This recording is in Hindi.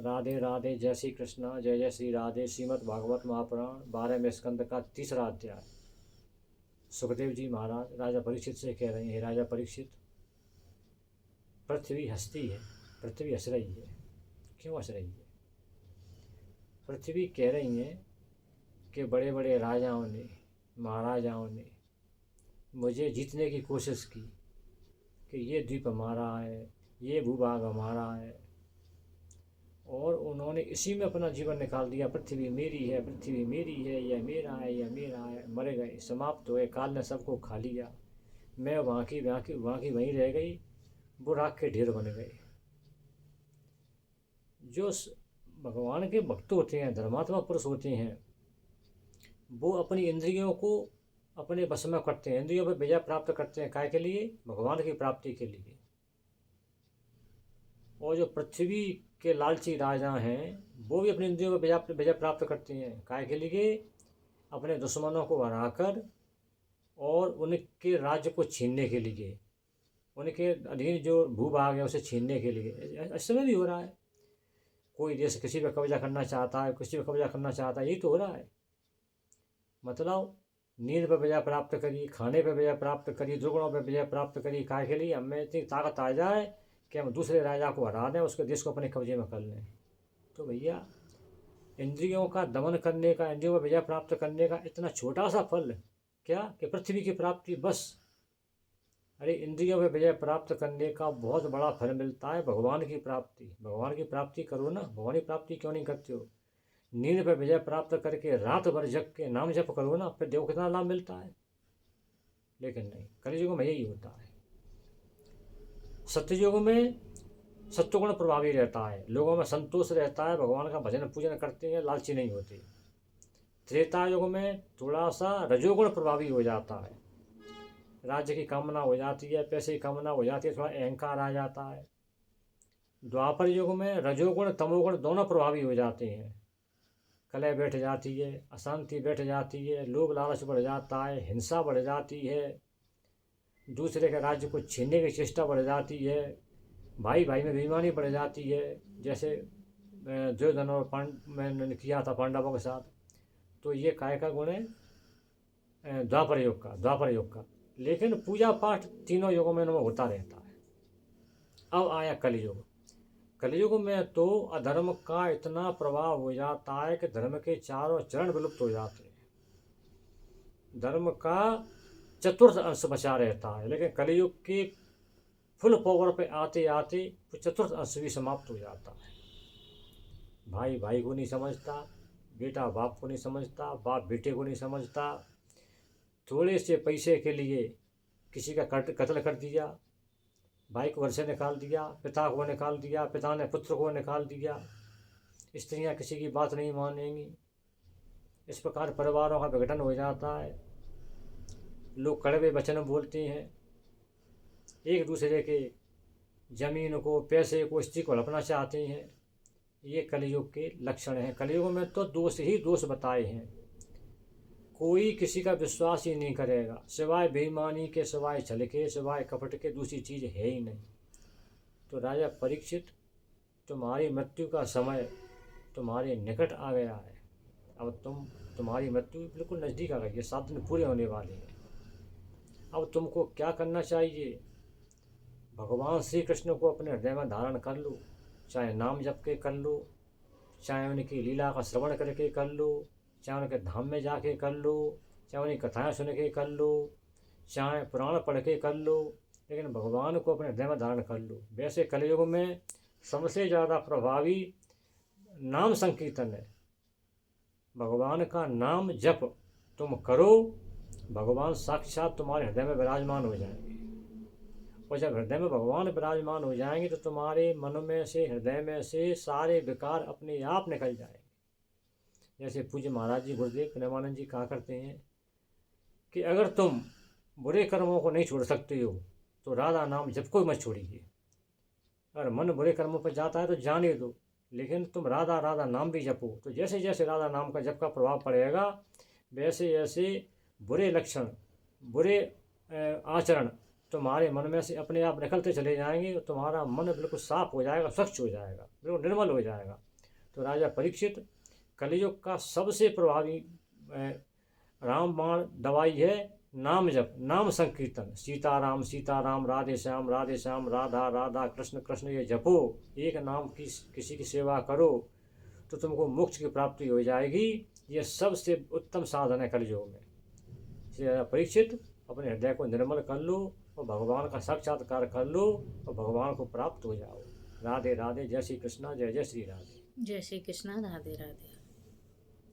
राधे राधे, जय श्री कृष्णा, जय जय श्री राधे। श्रीमद् भागवत महापुराण 12वें स्कंद का 3रा अध्याय। सुखदेव जी महाराज राजा परीक्षित से कह रहे हैं, राजा परीक्षित, पृथ्वी हंसती है, पृथ्वी हंस रही है। क्यों हंस रही है? पृथ्वी कह रही है कि बड़े बड़े राजाओं ने, महाराजाओं ने मुझे जीतने की कोशिश की कि ये द्वीप हमारा है, ये भूभाग हमारा है, और उन्होंने इसी में अपना जीवन निकाल दिया। पृथ्वी मेरी है, पृथ्वी मेरी है, यह मेरा है, यह मेरा है। मर गए, समाप्त हुए, काल ने सबको खा लिया। मैं वहाँ की वहीं रह गई, वो राख के ढेर बन गए। जो भगवान के भक्त होते हैं, धर्मात्मा पुरुष होते हैं, वो अपनी इंद्रियों को अपने वश में करते हैं, इंद्रियों पर विजय प्राप्त करते हैं। काय के लिए? भगवान की प्राप्ति के लिए। और जो पृथ्वी के लालची राजा हैं, वो भी अपने इंद्रियों पर विजय प्राप्त करते हैं। काय के लिए? अपने दुश्मनों को हराकर और उनके राज्य को छीनने के लिए, उनके अधीन जो भूभाग है उसे छीनने के लिए। इस समय भी हो रहा है, कोई देश किसी पर कब्जा करना चाहता है, किसी पर कब्जा करना चाहता है, यही तो हो रहा है। मतलब नींद पर विजय प्राप्त करिए, खाने पर विजय प्राप्त करिए, दुर्गुणों पर विजय प्राप्त करिए। काय के लिए? हमें इतनी ताकत आ जाए कि हम दूसरे राजा को हरा दें, उसके देश को अपने कब्जे में कर लें। तो भैया, इंद्रियों का दमन करने का, इंद्रियों पर विजय प्राप्त करने का इतना छोटा सा फल क्या कि पृथ्वी की प्राप्ति बस। अरे इंद्रियों पर विजय प्राप्त करने का बहुत बड़ा फल मिलता है, भगवान की प्राप्ति। भगवान की प्राप्ति करो ना, भगवान की प्राप्ति क्यों नहीं करते हो? नींद पर विजय प्राप्त करके रात भर जग के नाम जप करो ना, फिर देखो कितना लाभ मिलता है। लेकिन नहीं, कलयुग में यही होता है। सत्ययुग में सत्वगुण प्रभावी रहता है, लोगों में संतोष रहता है, भगवान का भजन पूजन करते हैं, लालची नहीं होते। त्रेता युग में थोड़ा सा रजोगुण प्रभावी हो जाता है, राज्य की कामना हो जाती है, पैसे की कामना हो जाती है, थोड़ा अहंकार आ जाता है। द्वापर युग में रजोगुण तमोगुण दोनों प्रभावी हो जाते हैं, कलह बैठ जाती है, अशांति बैठ जाती है, लोभ लालच बढ़ जाता है, हिंसा बढ़ जाती है, दूसरे के राज्य को छीनने की चेष्टा बढ़ जाती है, भाई भाई में बेईमानी बढ़ जाती है, जैसे दुर्योधन और मैंने किया था पांडवों के साथ। तो ये काय का गुण है? द्वापर युग का, द्वापर युग का। लेकिन पूजा पाठ तीनों युगों में इनमें होता रहता है। अब आया कलयुग। कलयुग में तो अधर्म का इतना प्रभाव हो जाता है कि धर्म के चारों चरण विलुप्त हो जाते हैं, धर्म का चतुर्थ अंश बचा रहता है। लेकिन कलयुग के फुल पावर पे आते आते वो चतुर्थ अंश भी समाप्त हो जाता है। भाई भाई को नहीं समझता, बेटा बाप को नहीं समझता, बाप बेटे को नहीं समझता। थोड़े से पैसे के लिए किसी का कत्ल कर दिया, भाई को घर से निकाल दिया, पिता को निकाल दिया, पिता ने पुत्र को निकाल दिया। स्त्रियां किसी की बात नहीं मानेंगी। इस प्रकार परिवारों का विघटन हो जाता है। लोग कड़वे वचन बोलते हैं, एक दूसरे के जमीन को, पैसे को, स्त्री को हड़पना चाहते हैं। ये कलयुग के लक्षण हैं। कलयुग में तो दोष ही दोष बताए हैं। कोई किसी का विश्वास ही नहीं करेगा, सिवाय बेईमानी के, सिवाय छल के, सिवाय कपट के, दूसरी चीज़ है ही नहीं। तो राजा परीक्षित, तुम्हारी मृत्यु का समय तुम्हारे निकट आ गया है। अब तुम्हारी मृत्यु बिल्कुल नज़दीक आ गई है, 7 दिन पूरे होने वाले हैं। अब तुमको क्या करना चाहिए? भगवान श्री कृष्ण को अपने हृदय में धारण कर लो, चाहे नाम जप के कर लो, चाहे उनकी लीला का श्रवण करके कर लो, चाहे उनके धाम में जाके कर लो, चाहे उनकी कथाएं सुन के कर लो, चाहे पुराण पढ़ के कर लो, लेकिन भगवान को अपने हृदय में धारण कर लो। वैसे कलयुग में सबसे ज़्यादा प्रभावी नाम संकीर्तन है। भगवान का नाम जप तुम करो, भगवान साक्षात तुम्हारे हृदय में विराजमान हो जाएंगे। और जब हृदय में भगवान विराजमान हो जाएंगे तो तुम्हारे मन में से, हृदय में से सारे विकार अपने आप निकल जाएंगे। जैसे पूज्य महाराज जी गुरुदेव प्रेमानंद जी कहा करते हैं कि अगर तुम बुरे कर्मों को नहीं छोड़ सकते हो तो राधा नाम जप को मत छोड़िए। अगर मन बुरे कर्मों पर जाता है तो जाने दो, लेकिन तुम राधा राधा नाम भी जपो। तो जैसे जैसे राधा नाम का जप का प्रभाव पड़ेगा, वैसे वैसे बुरे लक्षण, बुरे आचरण तुम्हारे मन में से अपने आप निकलते चले जाएंगे। तुम्हारा मन बिल्कुल साफ हो जाएगा, स्वच्छ हो जाएगा, बिल्कुल निर्मल हो जाएगा। तो राजा परीक्षित, कलयुग का सबसे प्रभावी रामबाण दवाई है नाम जप, नाम संकीर्तन। सीताराम सीताराम, राधे श्याम राधा राधा, कृष्ण कृष्ण ये जपो, एक नाम की किसी की सेवा करो तो तुमको मोक्ष की प्राप्ति हो जाएगी। ये सबसे उत्तम साधन है कलयुग में। इसलिए परीक्षित अपने हृदय को निर्मल कर लो और भगवान का साक्षात्कार कर लो और भगवान को प्राप्त हो जाओ। राधे राधे, जय श्री कृष्णा, जय जय श्री राधे। जय श्री कृष्णा, राधे राधे।